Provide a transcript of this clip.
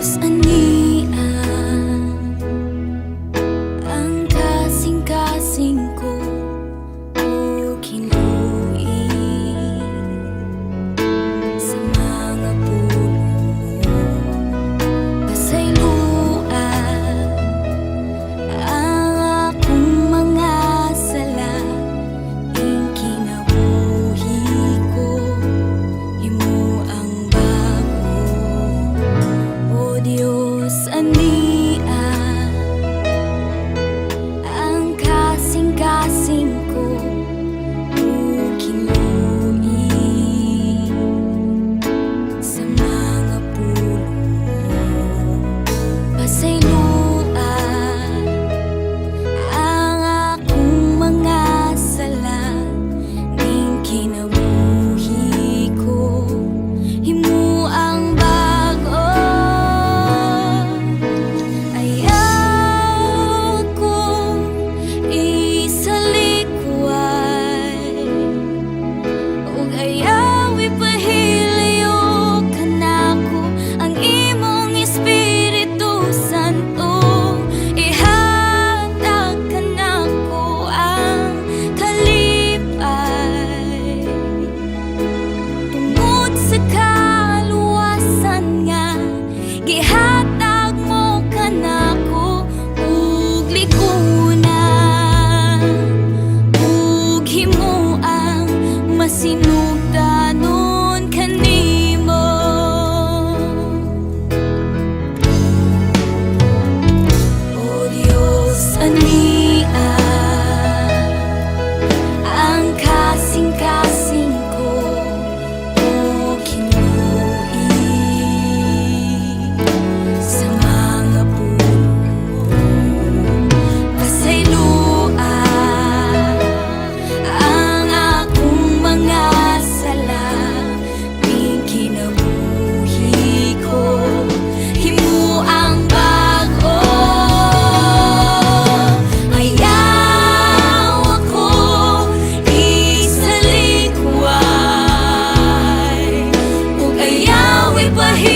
Diyos ania ang kasing-kasing ko o kinuin sa mga pulong mo. Pasayloan ang akong mga sala, ing kinabuhi ko, himo ang bago. O Diyos ania ang kasing-kasing ko o kinuin sa mga pulong mo. Pasayloan ang akong mga sala, ning kinabuhi ko, himo ang bago. Ayaw kong isalikway, ug ayaw ipahilayo kanako ang imong Espiritu Santo. Ihatag kanako ang kalipay tungod sa kaluwasan nga gihatag mo kanako, ug likunan ug himo ang masinugdanon kanimo. O Diyos ania ang kasing-kasing ko o kinuin sa mga pulong mo. Pasayloan ang akong mga sala, ing kinabuhi ko, himo ang bago. Ayaw ako isalikway, ug ayaw ipahilayo